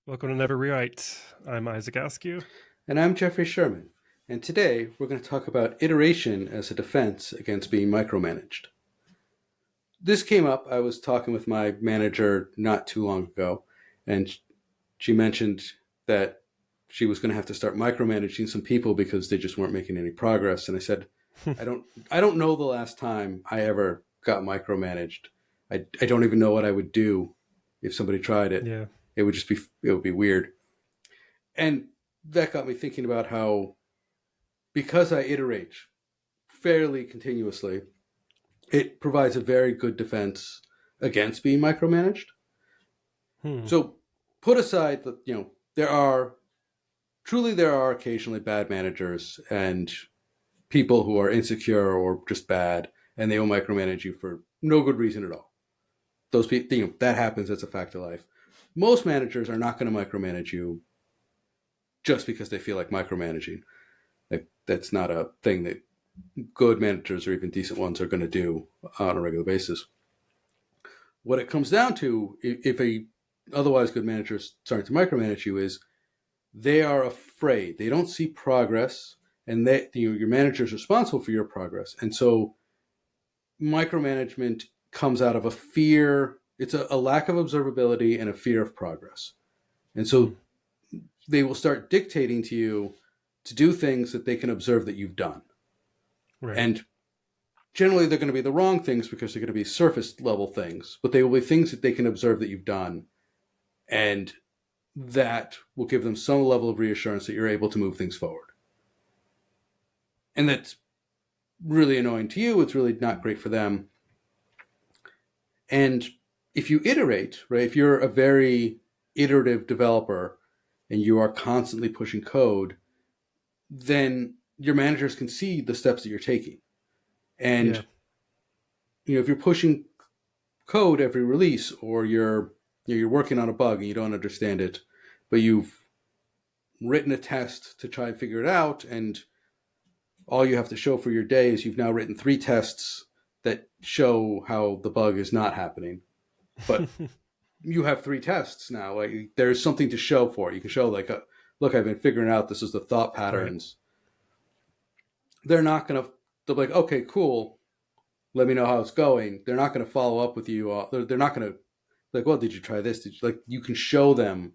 Welcome to Never Rewrite. I'm Isaac Askew. And I'm Jeffrey Sherman. And today we're going to talk about iteration as a defense against being micromanaged. This came up, I was talking with my manager not too long ago, and she mentioned that she was going to have to start micromanaging some people because they just weren't making any progress. And I said, I don't know the last time I ever got micromanaged. I don't even know what I would do if somebody tried it. Yeah. It would be weird. And that got me thinking about how, because I iterate fairly continuously, it provides a very good defense against being micromanaged. So put aside that, there are occasionally bad managers and people who are insecure or just bad, and they will micromanage you for no good reason at all. Those people, that happens. That's a fact of life. Most managers are not going to micromanage you just because they feel like micromanaging. Like, that's not a thing that good managers or even decent ones are going to do on a regular basis. What it comes down to, if a otherwise good manager is starting to micromanage you, is they are afraid. They don't see progress, and your manager is responsible for your progress. And so micromanagement comes out of a fear. It's a lack of observability and a fear of progress. And so they will start dictating to you to do things that they can observe that you've done. Right. And generally they're going to be the wrong things because they're going to be surface level things, but they will be things that they can observe that you've done. And that will give them some level of reassurance that you're able to move things forward. And that's really annoying to you. It's really not great for them. And if you iterate, right, if you're a very iterative developer and you are constantly pushing code, then your managers can see the steps that you're taking. And if you're pushing code every release, or you're working on a bug and you don't understand it, but you've written a test to try and figure it out, and all you have to show for your day is you've now written 3 tests that show how the bug is not happening. But you have 3 tests now. Like, there's something to show for it. You can show, like, look, I've been figuring out this is the thought patterns. Right. They'll be like, okay, cool. Let me know how it's going. They're not going to follow up with you. They're not going to, like, well, did you try this? You can show them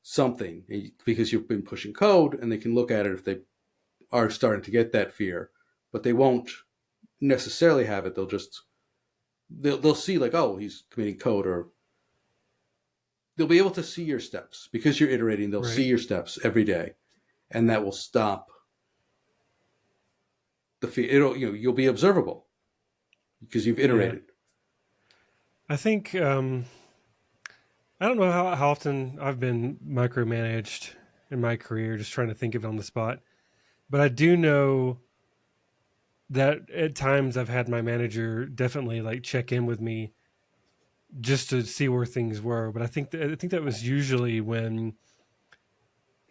something because you've been pushing code, and they can look at it if they are starting to get that fear, but they won't necessarily have it. They'll see, like, oh, he's committing code, or they'll be able to see your steps because you're iterating. They'll see your steps every day, and that will stop the fear. You'll be observable because you've iterated. I think, I don't know how often I've been micromanaged in my career, just trying to think of it on the spot. But I do know that at times I've had my manager definitely like check in with me just to see where things were. But I think that was usually when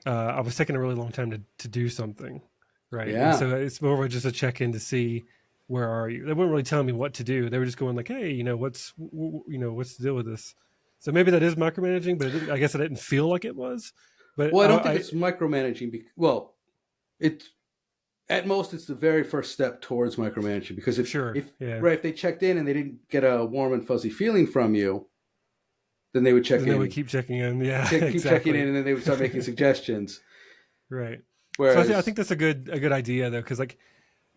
I was taking a really long time to do something, right? Yeah. And so it's more of just a check in to see, where are you? They weren't really telling me what to do. They were just going like, hey, what's the deal with this? So maybe that is micromanaging, but I guess I didn't feel like it was. But I don't think it's micromanaging. At most, it's the very first step towards micromanaging, because if they checked in and they didn't get a warm and fuzzy feeling from you, then they would check in. They would keep checking in. Yeah, keep checking in, and then they would start making suggestions. Right. Whereas, so I think that's a good idea, though, because like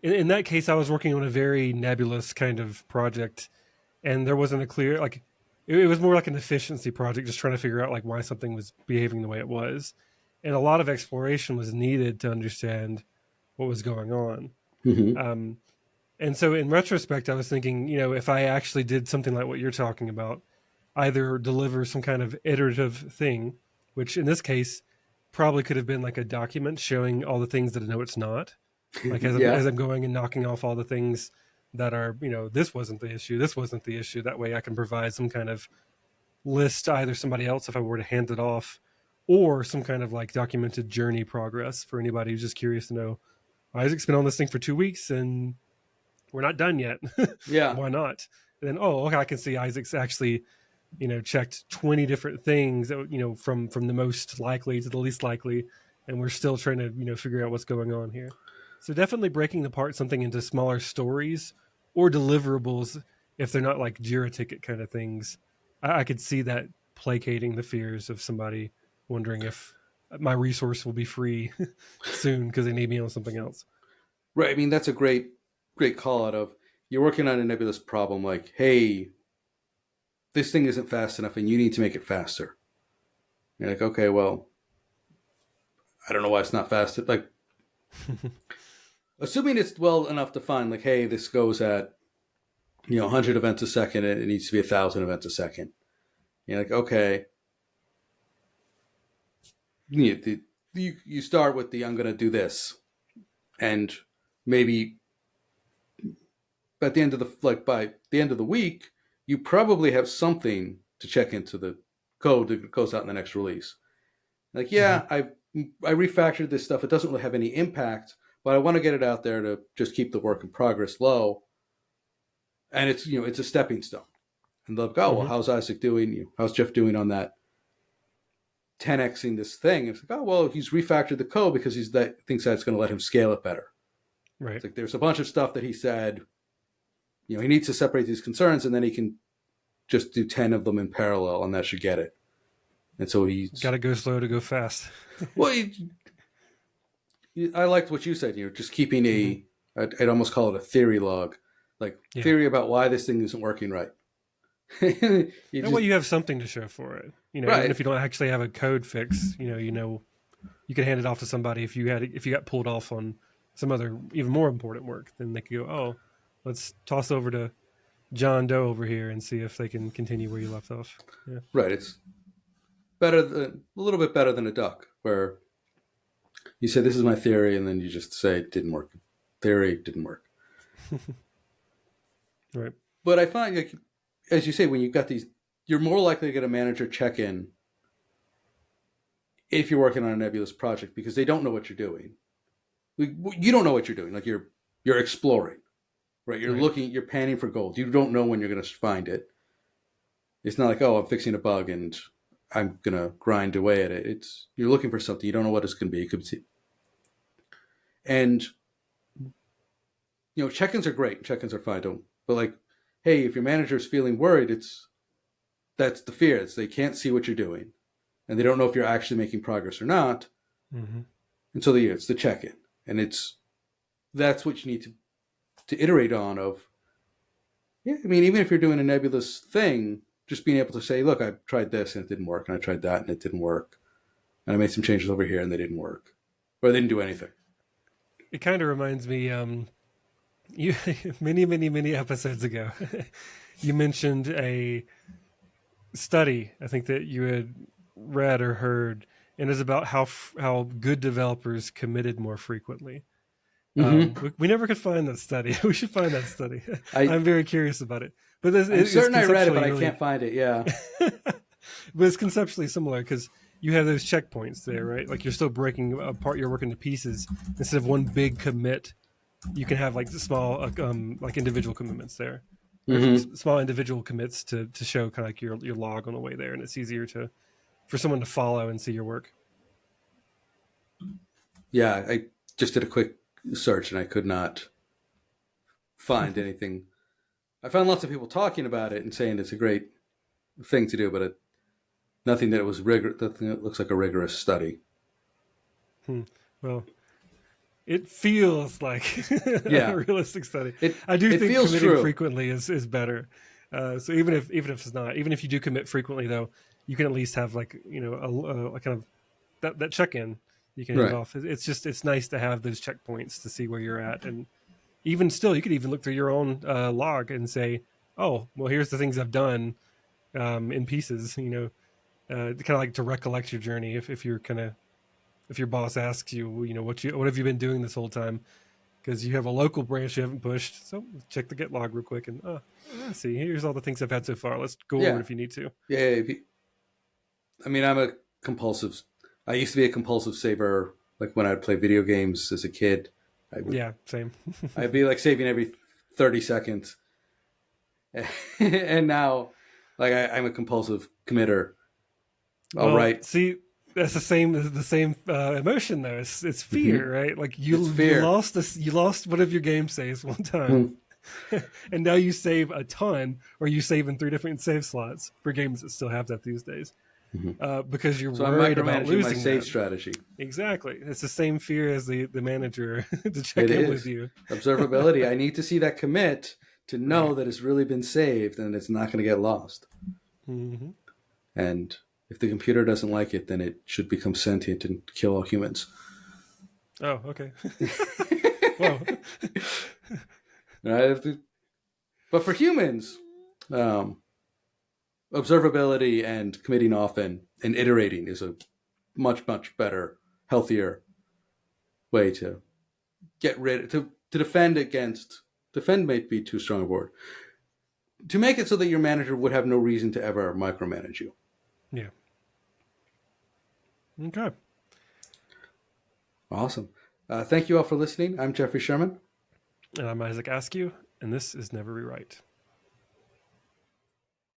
in that case, I was working on a very nebulous kind of project, and there wasn't a clear, like, it was more like an efficiency project, just trying to figure out like why something was behaving the way it was, and a lot of exploration was needed to understand what was going on. Mm-hmm. And so in retrospect, I was thinking, if I actually did something like what you're talking about, either deliver some kind of iterative thing, which in this case probably could have been like a document showing all the things that I know it's not, like as I'm going and knocking off all the things that are, this wasn't the issue, this wasn't the issue. That way I can provide some kind of list to either somebody else if I were to hand it off, or some kind of like documented journey progress for anybody who's just curious to know, Isaac's been on this thing for 2 weeks and we're not done yet. Yeah. Why not? And then, okay, I can see Isaac's actually checked 20 different things, from the most likely to the least likely, and we're still trying to, figure out what's going on here. So definitely breaking apart something into smaller stories or deliverables, if they're not like Jira ticket kind of things. I could see that placating the fears of somebody wondering if my resource will be free soon because they need me on something else. Right. I mean, that's a great call out of you're working on a nebulous problem. Like, hey, this thing isn't fast enough, and you need to make it faster. You're like, okay, well, I don't know why it's not fast. Like, assuming it's well enough defined, like, hey, this goes at 100 events a second, and it needs to be 1,000 events a second. You're like, okay, you start with the I'm going to do this, and maybe at the end of by the end of the week, you probably have something to check into the code that goes out in the next release. Like, Mm-hmm. yeah, I refactored this stuff. It doesn't really have any impact, but I want to get it out there to just keep the work in progress low. And it's a stepping stone. And they'll go, well, Mm-hmm. how's Isaac doing? How's Jeff doing on that 10xing this thing? It's like, oh, well, he's refactored the code because thinks that's going to let him scale it better. Right. It's like there's a bunch of stuff that he said, he needs to separate these concerns, and then he can just do 10 of them in parallel, and that should get it. And so Got to go slow to go fast. well, I liked what you said. Just keeping Mm-hmm. I'd almost call it a theory log, like Yeah. theory about why this thing isn't working right. you And just well, you have something to show for it. Even right, if you don't actually have a code fix, you can hand it off to somebody if you got pulled off on some other even more important work. Then they could go, oh, let's toss over to John Doe over here and see if they can continue where you left off. Yeah. right. It's a little bit better than a duck, where you say this is my theory, and then you just say it didn't work. Theory didn't work. Right. But I find, like, as you say, when you've got these, you're more likely to get a manager check in if you're working on a nebulous project because they don't know what you're doing. You don't know what you're doing. Like you're exploring, right? You're Right. looking, you're panning for gold. You don't know when you're going to find it. It's not like, oh, I'm fixing a bug and I'm going to grind away at it. It's you're looking for something. You don't know what it's going to be. It could be, and check-ins are great. Check-ins are fine. Don't, but like, hey, if your manager is feeling worried, that's the fear. It's they can't see what you're doing, and they don't know if you're actually making progress or not. Mm-hmm. And so it's the check-in, and that's what you need to iterate on. Of yeah, I mean, even if you're doing a nebulous thing, just being able to say, look, I tried this and it didn't work, and I tried that and it didn't work, and I made some changes over here and they didn't work, or they didn't do anything. It kind of reminds me, you many, many, many episodes ago, you mentioned a study I think that you had read or heard, and it's about how good developers committed more frequently. Mm-hmm. We never could find that study. We should find that study. I I'm very curious about it. But I'm it's certain I read it, but conceptually I really, can't find it. Yeah. but it's conceptually similar because you have those checkpoints there, right? Like you're still breaking apart your work into pieces instead of one big commit. You can have like like individual commitments there, or Mm-hmm. small individual commits to show kind of like your log on the way there, and it's easier for someone to follow and see your work. Yeah, I just did a quick search and I could not find anything. I found lots of people talking about it and saying it's a great thing to do, but nothing that it was nothing that looks like a rigorous study. Hmm. Well, it feels like a Yeah, realistic study. it I do it think feels committing true. frequently is better. So even if it's not, even if you do commit frequently, though, you can at least have like a kind of that check in you can hand Right. off. It's nice to have those checkpoints to see where you're at, and even still, you could even look through your own log and say, oh, well, here's the things I've done in pieces. Kind of like to recollect your journey if you're kind of if your boss asks you, what have you been doing this whole time? Because you have a local branch you haven't pushed. So check the Git log real quick and I see. Here's all the things I've had so far. Let's go over it Yeah. if you need to. Yeah. I mean, I'm a compulsive. I used to be a compulsive saver. Like when I'd play video games as a kid, I would. Yeah, same. I'd be like saving every 30 seconds, and now Like I'm a compulsive committer. All Well, right, see, that's the same emotion though. It's fear, right? Like it's you fear. lost this, you lost one of your game saves one time, Mm. and now you save a ton, or you save in 3 different save slots for games that still have that these days, because you're So I'm worried about micromanaging my losing save that. strategy. Exactly, it's the same fear as the manager to It check in with is you. observability. I need to see that commit to know Right. that it's really been saved and it's not going to get lost. Hmm. And if the computer doesn't like it, then it should become sentient and kill all humans. Oh, okay. Whoa. Right? But for humans, um, observability and committing often and iterating is a much, much better, healthier way to get rid to defend against. Defend might be too strong a word. To make it so that your manager would have no reason to ever micromanage you. Yeah. Okay. Awesome. Thank you all for listening. I'm Jeffrey Sherman. And I'm Isaac Askew, and this is Never Rewrite.